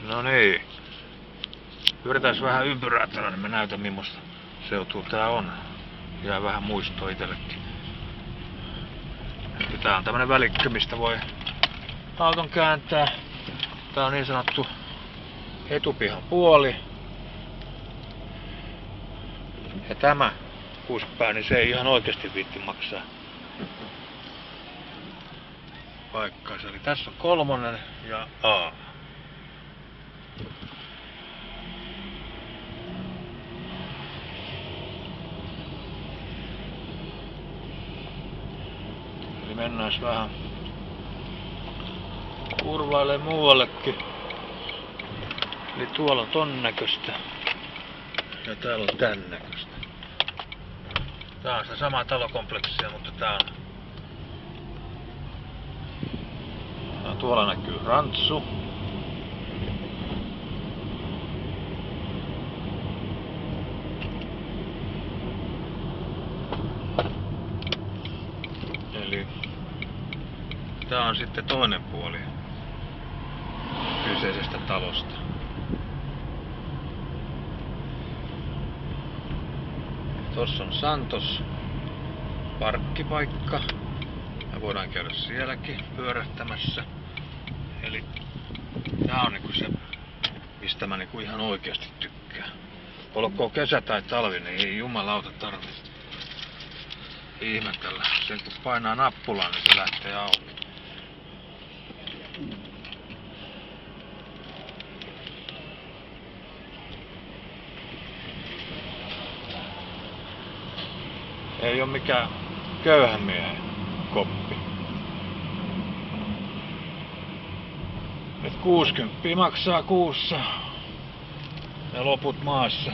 No niin. Yritäis vähän ympyrää tällä, niin mä näytän millaista seutua tää on. Jää vähän muistoa itsellekin. Tää on tämmönen välikkö, mistä voi auton kääntää. Tää on niin sanottu etupihan puoli. Ja tämä kuuspää, niin se ei ihan oikeesti viitti maksaa paikkaansa. Eli tässä on 3 ja A. Eli mennään vähän kurvailee muuallekin. Eli tuolla on ton näköistä. Ja täällä on tän näköistä. Tää on sitä samaa talokompleksia, mutta tää on... Tuolla näkyy rantsu. Eli tää on sitten toinen puoli kyseisestä talosta. Tossa on Santos parkkipaikka. Me voidaan käydä sielläkin pyörähtämässä. Eli tää on niinku se, mistä mä niinku ihan oikeasti tykkään. Olkoon kesä tai talvi, niin ei jumalauta tarvitse ihmetellä. Sen kun painaa nappulaa, niin se lähtee auki. Ei oo mikään köyhän miehen koppi. Et 60 maksaa kuussa ja loput maassa.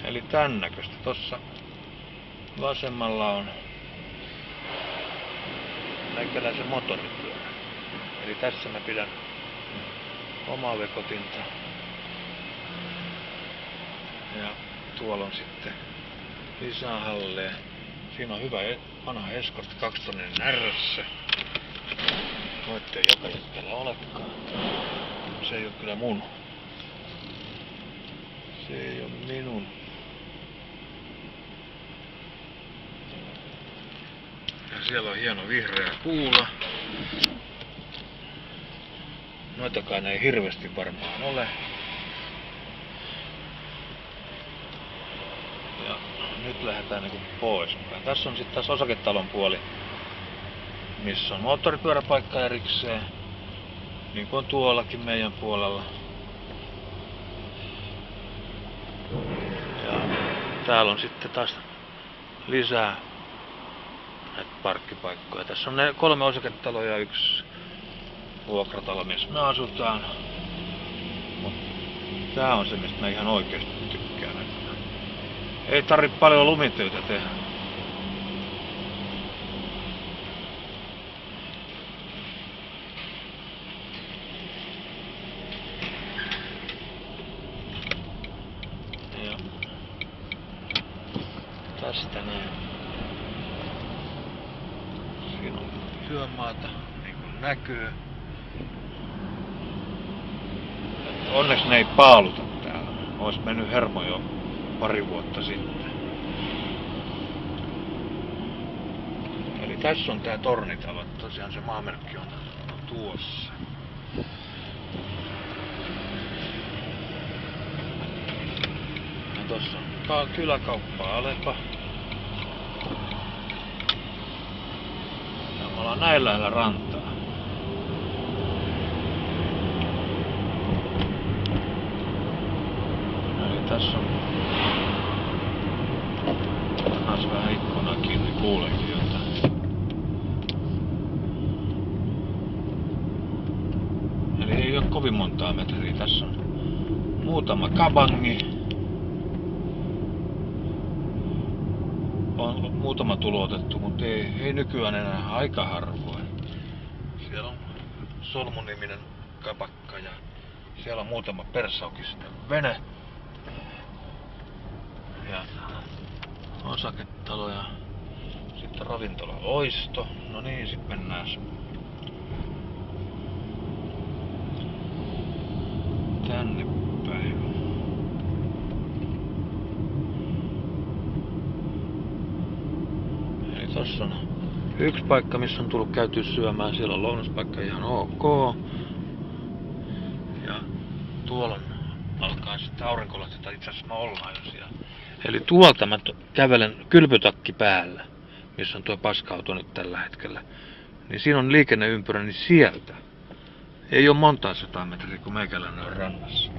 Eli tän näköistä. Tossa vasemmalla on meikäläisen moottoripyörä. Eli tässä mä pidän omaa vekotinta. Ja tuolla on sitten lisää halleja. Siinä on hyvä vanha Escort 2-tonninen R:ssä. Noitte ei joka hetkellä olekaan. Se ei oo kyllä mun. Se ei oo minun. Ja siellä on hieno vihreä kuula. Noitakaan ei hirveästi varmaan ole. Ja nyt lähdetään niinku poispäin. Tässä on sitten taas osaketalon puoli, missä on moottoripyöräpaikka erikseen. Niin kuin on tuollakin meidän puolella. Ja täällä on sitten taas lisää näitä parkkipaikkoja. Tässä on 3 osaketaloa ja 1 vuokratalo, missä me asutaan. Mut tää on se, mistä mä ihan oikeesti tykkään. Ei tarvitse paljon lumitöitä tehdä. Ja tästä näin. Siinä on työmaata, niin kuin näkyy. Onneksi ne ei paaluta täällä. Ois mennyt hermo jo pari vuotta sitten. Eli tässä on tää tornitalo. Tosiaan se maamerkki on tuossa. Ja tossa on kyläkauppa Alepa. Ja me ollaan näin lähellä rantaa. Eli tässä on taas vähän ikkunaa kiinni, kuulenkin jotain. Eli ei oo kovin montaa metriä. Tässä on muutama kabangi. On muutama tulotettu, mutta ei nykyään enää aika harvoin. Siellä on Solmu-niminen kapakka ja siellä on muutama persaukisten vene. Ja osaketalo ja sitten ravintola Loisto. No niin, sit mennään tänne päin. Eli tossa on yksi paikka, missä on tullut käytyä syömään. Siellä on lounaspaikka ihan ok. Ja tuolla alkaa sitten aurinkolahti, tai itse asiassa me ollaan jo siellä. Eli tuolta mä kävelen kylpytakki päällä, missä on tuo paska-auto nyt tällä hetkellä. Niin siinä on liikenneympyrä, niin sieltä ei oo montaa 100 metriä, kun meikäläinen on rannassa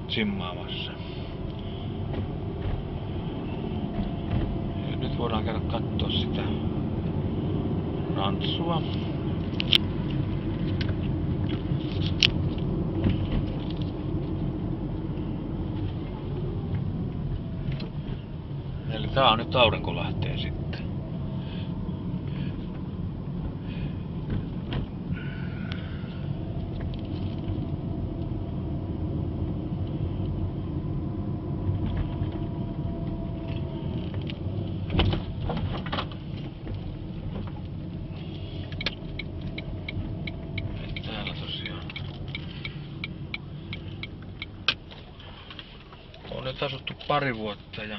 simmaamassa. Ja nyt voidaan käydä kattoo sitä rantsua. Eli tää on nyt aurinkolahteen sitten. Täällä tosiaan on nyt asuttu pari vuotta ja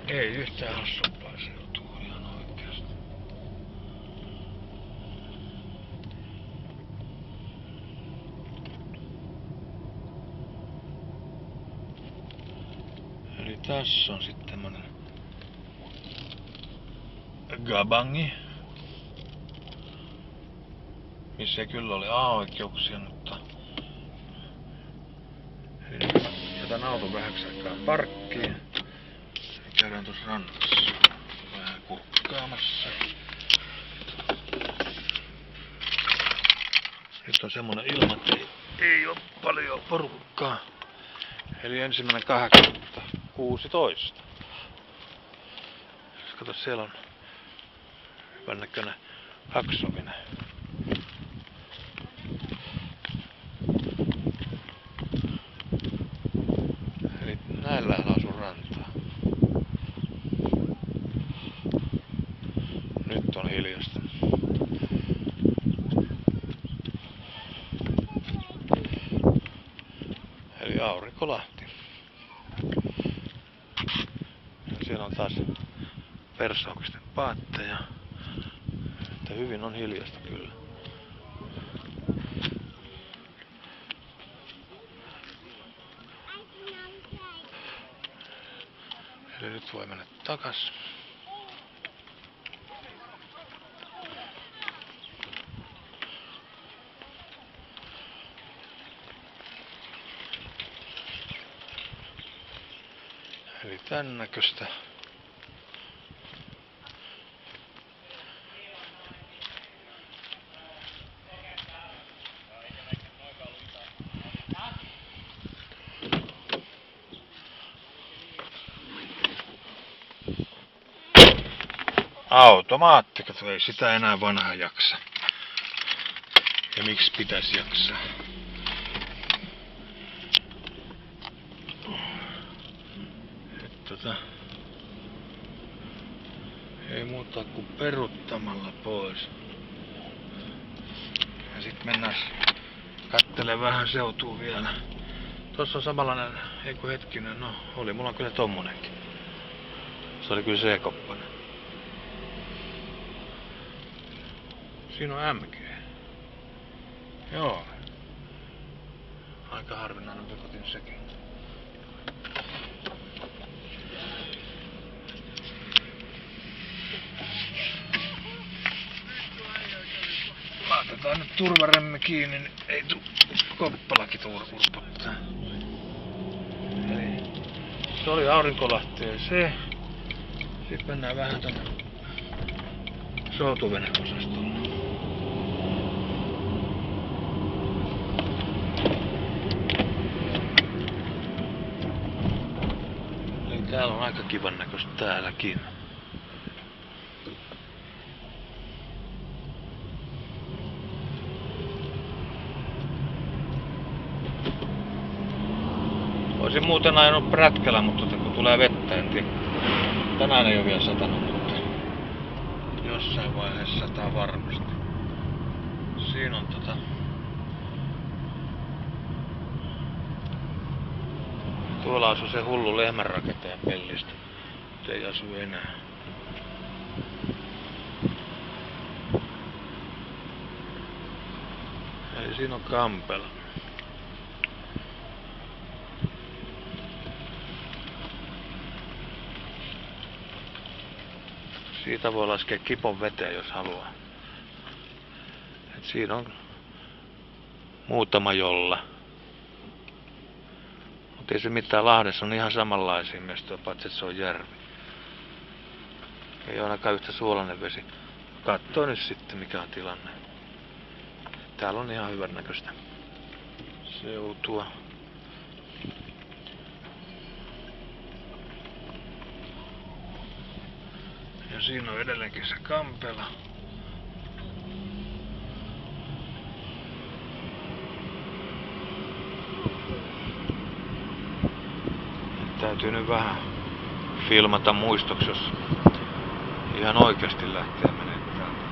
ei yhtään hassumpaa seutua ihan oikeasti. Eli tässä on sitten tämmönen gabangi, missä ei kyllä oli A-oikeuksia, mutta eli nyt jätän auton vähäksi aikaa parkkiin. Käydään tuossa rannassa vähän kurkkaamassa. Nyt on semmonen ilma, että ei oo paljon porukkaa. Eli 1.8.16. Kato, siellä on hyvän näköinen haksominen. Eli näin lähellä asuu rantaa. Nyt on hiljasta. Eli aurinkolahti. Ja siellä on taas persaukisten paatteja. Että hyvin on hiljasta kyllä. Eli nyt voi mennä takas. Eli tän näköistä. Automaatti, kato, ei sitä enää vanha jaksa. Ja miksi pitäisi jaksaa? Ei muuta kuin peruttamalla pois. Ja sit mennään kattelemaan vähän seutua vielä. Tossa on samanlainen, ei kun hetkinen, no oli mulla kyllä tommonenkin. Se oli kyllä C-koppanen. Siinä on MG. Joo. Aika harvinainen vekotin sekin. Laitetaan nyt turvaremme kiinni, niin ei tuu koppalakin urpottaa. Eli se oli aurinkolahteen se. Sitten mennään vähän tonne soutuveneosastolle. Eli täällä on aika kivan näköistä täälläkin. Olisin muuten ajanut prätkällä, mutta kun tulee vettä, en tiedä. Tänään ei ole vielä satanut, mutta jossain vaiheessa sataa varmasti. Siinä on tuolla asuu se hullu lehmänrakentaja Pellistä. Nyt ei asu enää. Eli siinä on Kampela. Siitä voi laskea kipon veteen, jos haluaa. Et siinä on muutama jolla. Mutta ei se mitään, Lahdessa on ihan samanlaisia mestoja, paitsi että se on järvi. Ei ole ainakaan yhtä suolainen vesi. Katsoo nyt sitten mikä on tilanne. Täällä on ihan hyvän näköistä seutua. Ja siinä on edelleenkin se Kampela. Täytyy nyt vähän filmata muistoksi, jos ihan oikeasti lähtee menemään täältä.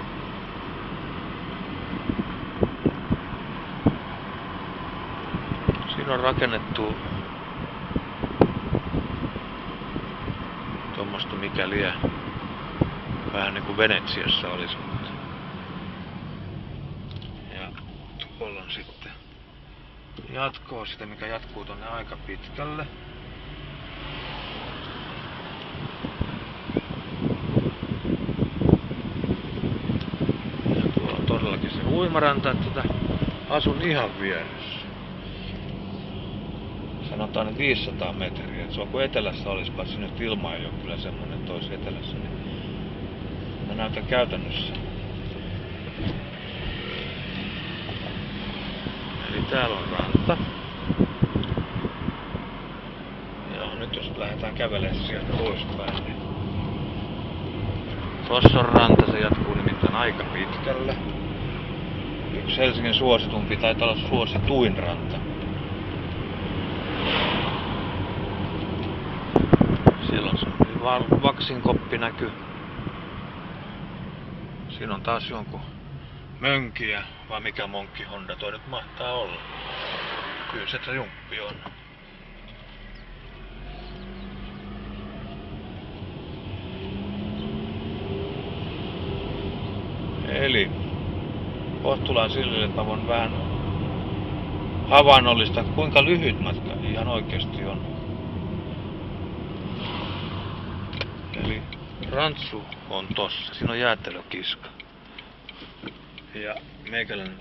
Siinä on rakennettu tuommoista mikä lie. Vähän niinku Venetsiassa olisi. Ja tuolla on sitten jatkoa sitä, mikä jatkuu tonne aika pitkälle. Ja tuolla on todellakin se uimaranta, että asun ihan vieressä. Sanotaan nyt 500 metriä. Se on kuin etelässä olisi, paitsi nyt ilma ei ole kyllä semmonen, että olisi etelässä. Niin mä näytän käytännössä. Eli täällä on ranta. Ja nyt jos lähdetään kävelemään sieltä poispäin, niin tossa on ranta, se jatkuu nimittäin aika pitkälle. Yksi Helsingin suositumpi, taitaa olla suosituin ranta. Siellä on se Vaksin-koppi näkyy. Siinä on taas jonkun mönkiä, vai mikä Monkki Honda toi nyt mahtaa olla. Kyllä se triumppi on. Eli kohta tullaan sille, että mä voin vähän havainnollistaa, kuinka lyhyt matka ihan oikeasti on. Eli Rantsu on tossa, siinä on jäätelökiska. Ja meikäläinen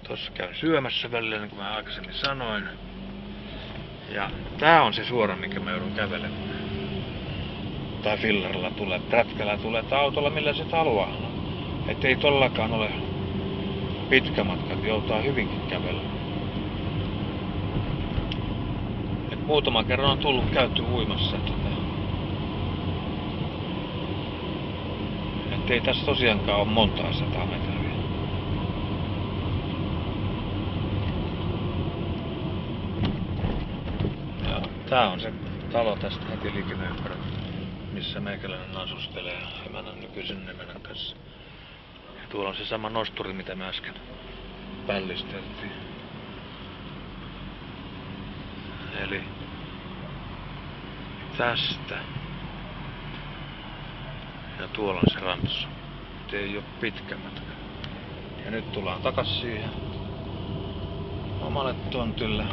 tossa käy syömässä välillä, niin kuin mä aikaisemmin sanoin. Ja tää on se suora, minkä mä joudun kävelemään. Tai fillarilla tulee, prätkällä tulee, tai autolla millä se haluaa. Että ei tollakaan ole pitkä matka, että joutaa hyvinkin kävellä. Et muutaman kerran on tullut käyty uimassa. Että ei tässä tosiaankaan ole montaa 100 metriä. Ja tää on se talo tästä heti liikenneympärillä, missä meikäläinen asustelee emännän nykyisen emännän kanssa. Ja tuolla on se sama nosturi, mitä me äsken pällisteltiin. Eli tästä. Ja tuolla on se Rantsu. Nyt ei oo pitkä matka. Ja nyt tullaan takas siihen omalle tontille.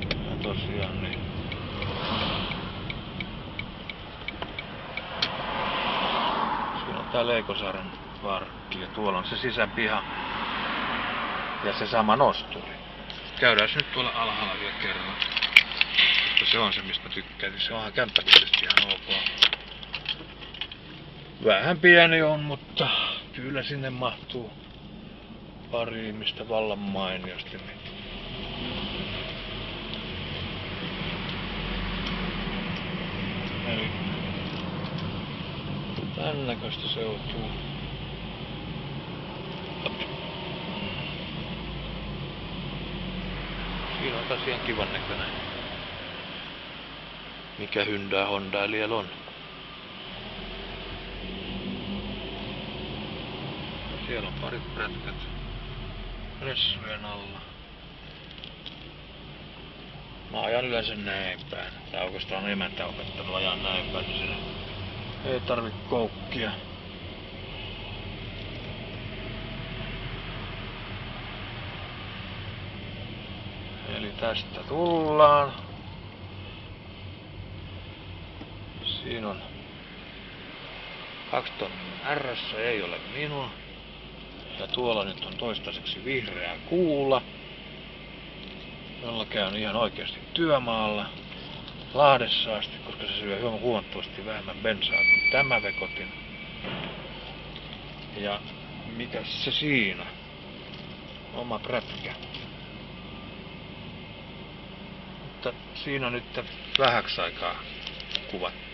Ja tosiaan niin. Siinä on tää Leikosaaren parkki ja tuolla on se sisäpiha. Ja se sama nosturi. Käydään nyt tuolla alhaalla vielä kerran. Mutta se on se, mistä mä tykkään. Se onhan kämppällisesti ihan ok. Vähän pieni on, mutta kyllä sinne mahtuu pari ihmistä vallan mainiosti. Eli tän näköistä seutuu. Siinä on taas ihan kivan näköinen mikä Hyundai Honda liel on. Siellä on parit prätkät ressujen alla. Mä ajan yleensä näin päin. Tää oikeastaan on emäntä opettanut ajaa näin päin, niin siinä ei tarvi koukkia. Eli tästä tullaan. Siinä on 2 tonnia RS, ei ole minun. Ja tuolla nyt on toistaiseksi vihreä kuula, jolla käyn ihan oikeasti työmaalla Lahdessa asti, koska se syö huomattavasti vähemmän bensaa kuin tämä vekotin. Ja mikäs se siinä? Oma prätkä. Mutta siinä nyt vähäksi aikaa kuvattu.